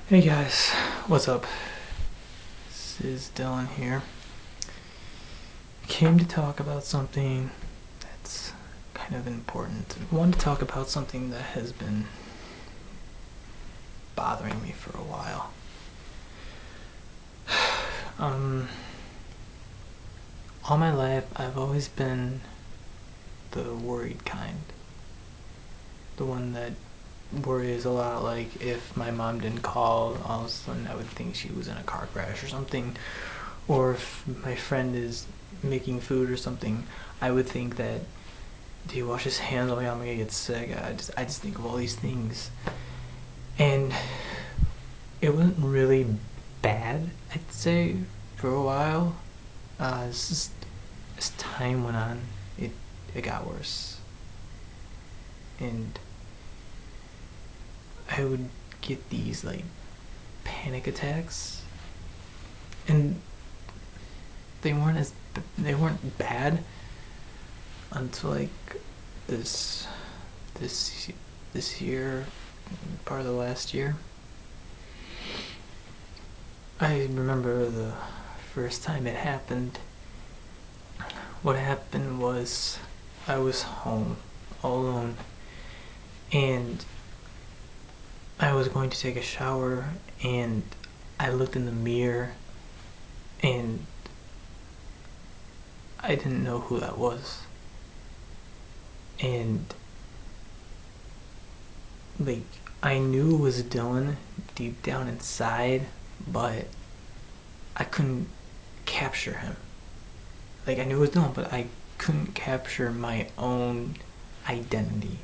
Hey guys, what's up? This is Dylan here. I came to talk about something that's kind of important. I wanted to talk about something that has been bothering me for a while. All my life, I've always been the worried kind. The one that worries a lot, like if my mom didn't call, all of a sudden I would think she was in a car crash or something. Or if my friend is making food or something, I would think that, do you wash his hands? Oh my god, I'm gonna get sick. I just think of all these things. And it wasn't really bad, I'd say, for a while. It's just, as time went on, it got worse. And I would get these, like, panic attacks. And they weren't bad until like this this this year, part of the last year. I remember the first time it happened. What happened was I was home all alone, and I was going to take a shower, and I looked in the mirror, and I didn't know who that was. And like, I knew it was Dylan deep down inside, but I couldn't capture him. Like, I knew it was Dylan, but I couldn't capture my own identity.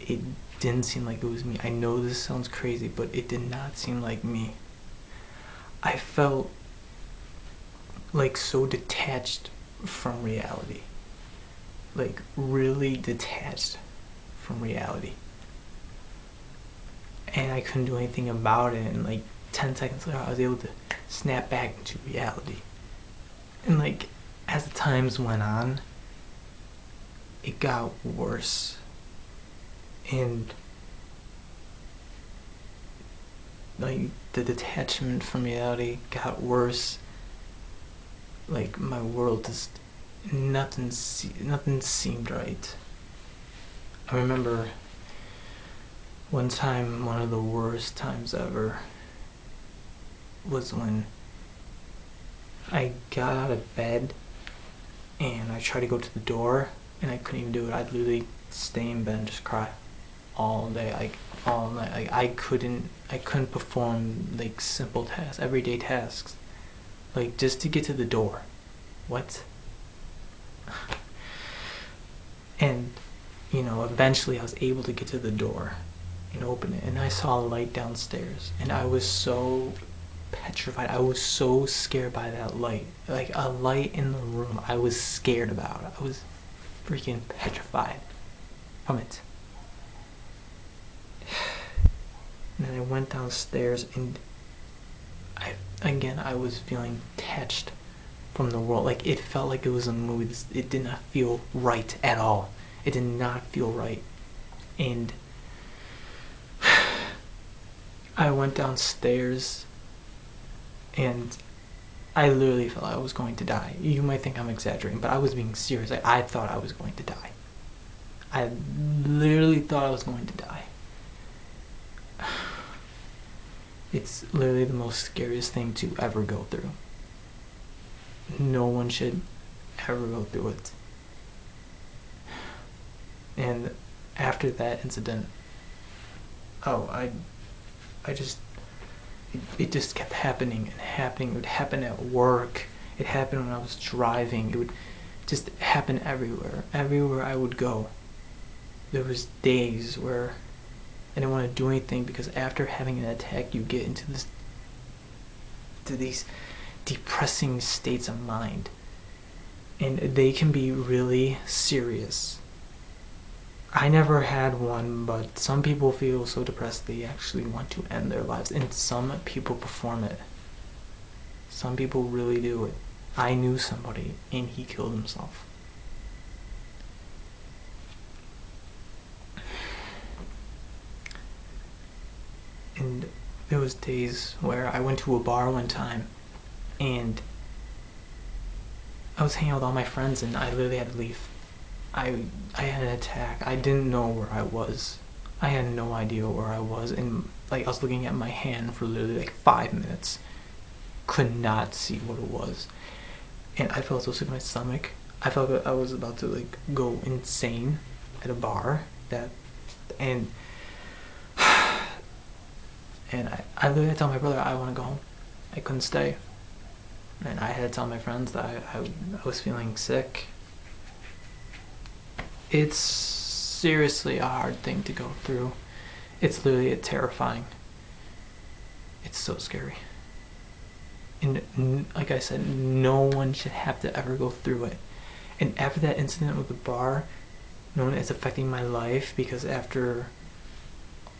It didn't seem like it was me. I know this sounds crazy, but it did not seem like me. I felt like so detached from reality. Like, really detached from reality. And I couldn't do anything about it, and like 10 seconds later I was able to snap back into reality. And like, as the times went on, it got worse. And like, the detachment from reality got worse. Like, my world just, nothing seemed right. I remember one time, one of the worst times ever, was when I got out of bed and I tried to go to the door and I couldn't even do it. I'd literally stay in bed and just cry all day, like all night. Like, I couldn't perform like simple tasks, everyday tasks, like just to get to the door. What? And eventually I was able to get to the door and open it, and I saw a light downstairs, and I was so petrified. I was so scared by that light. Like, a light in the room I was scared about. I was freaking petrified from it. And then I went downstairs, and I was feeling detached from the world. Like, it felt like it was a movie. It did not feel right at all. It did not feel right. And I went downstairs, and I literally felt I was going to die. You might think I'm exaggerating, but I was being serious. I thought I was going to die. I literally thought I was going to die. It's literally the most scariest thing to ever go through. No one should ever go through it. And after that incident, oh, I just, it just kept happening and happening. It would happen at work. It happened when I was driving. It would just happen everywhere. Everywhere I would go. There was days where I didn't want to do anything, because after having an attack, you get into these depressing states of mind. And they can be really serious. I never had one, but some people feel so depressed they actually want to end their lives, and some people perform it. Some people really do it. I knew somebody, and he killed himself. And there was days where I went to a bar one time and I was hanging out with all my friends and I literally had to leave. I had an attack. I didn't know where I was. I had no idea where I was, and like I was looking at my hand for literally like 5 minutes. Could not see what it was. And I felt so sick in my stomach. I felt that I was about to like go insane at a bar. And I literally had to tell my brother I want to go home. I couldn't stay. And I had to tell my friends that I was feeling sick. It's seriously a hard thing to go through. It's literally terrifying. It's so scary. And like I said, no one should have to ever go through it. And after that incident with the bar, no one is affecting my life, because after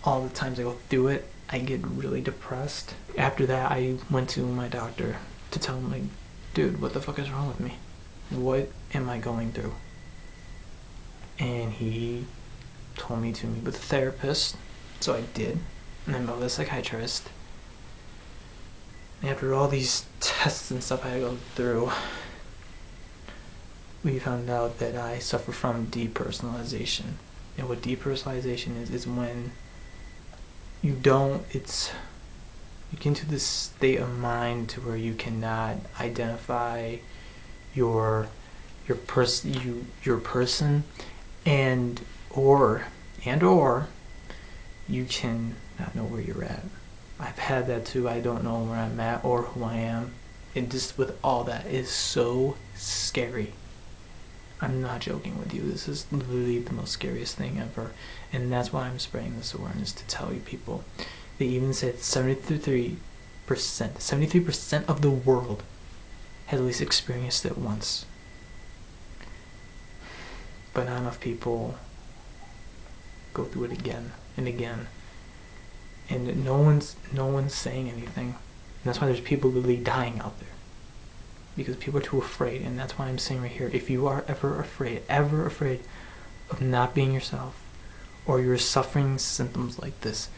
all the times I go through it, I get really depressed. After that, I went to my doctor to tell him, like, dude, what the fuck is wrong with me? What am I going through? And he told me to meet with a therapist, so I did. And I met with a psychiatrist. And after all these tests and stuff I had to go through, we found out that I suffer from depersonalization. And what depersonalization is when you get into this state of mind to where you cannot identify your person, and or you can not know where you're at. I've had that too. I don't know where I'm at or who I am. And just with all that is so scary. I'm not joking with you. This is literally the most scariest thing ever. And that's why I'm spreading this awareness, to tell you people. They even said 73% of the world has at least experienced it once. But not enough people go through it again and again. And no one's saying anything. And that's why there's people literally dying out there. Because people are too afraid. And that's why I'm saying right here, if you are ever afraid of not being yourself, or you're suffering symptoms like this,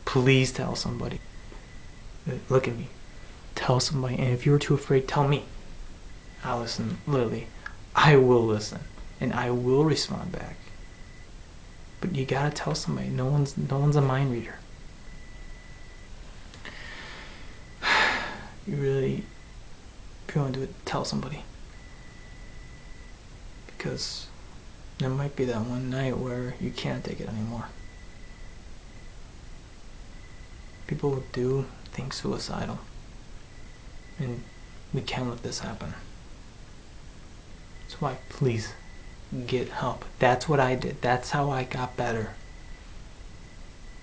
please tell somebody. Look at me. Tell somebody. And if you're too afraid, tell me. I'll listen. Literally, I will listen. And I will respond back. But you gotta tell somebody. No one's a mind reader. You really, if you want to do it, tell somebody. Because there might be that one night where you can't take it anymore. People do think suicidal. And we can't let this happen. That's why, please, get help. That's what I did. That's how I got better.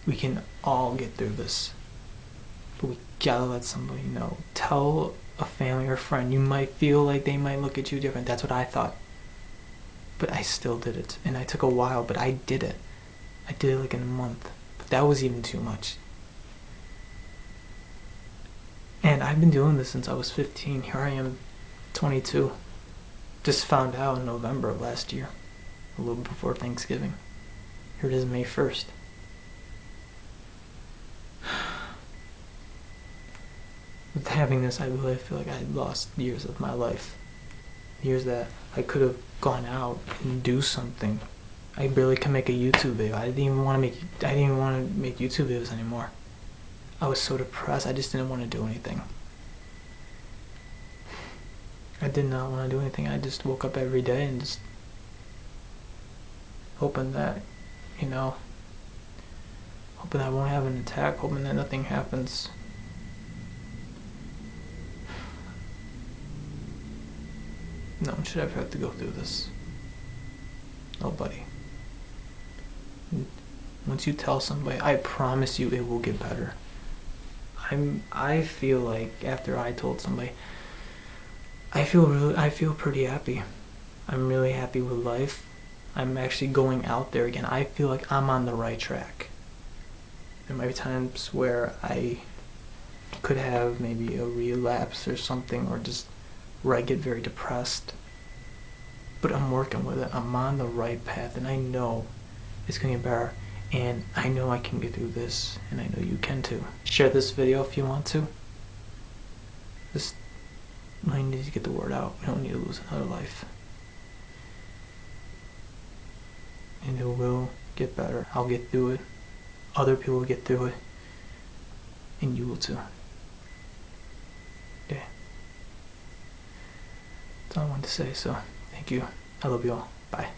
We can all get through this. But we gotta let somebody know. Tell a family or friend. You might feel like they might look at you different. That's what I thought. But I still did it. And I took a while, but I did it. I did it like in a month. But that was even too much. And I've been doing this since I was 15. Here I am, 22. Just found out in November of last year. A little before Thanksgiving. Here it is, May 1st. With having this, I really feel like I had lost years of my life. Years that I could have gone out and do something. I barely can make a YouTube video. I didn't even want to make YouTube videos anymore. I was so depressed. I just didn't want to do anything. I did not want to do anything. I just woke up every day and just hoping that, hoping I won't have an attack, hoping that nothing happens. No one should ever have to go through this. Nobody. Once you tell somebody, I promise you it will get better. I feel like after I told somebody, I feel pretty happy. I'm really happy with life. I'm actually going out there again. I feel like I'm on the right track. There might be times where I could have maybe a relapse or something, or just where I get very depressed. But I'm working with it. I'm on the right path, and I know it's going to get better. And I know I can get through this, and I know you can too. Share this video if you want to. Just, I need to get the word out. We don't need to lose another life. And it will get better. I'll get through it. Other people will get through it. And you will too. Okay. That's all I wanted to say, so thank you. I love you all. Bye.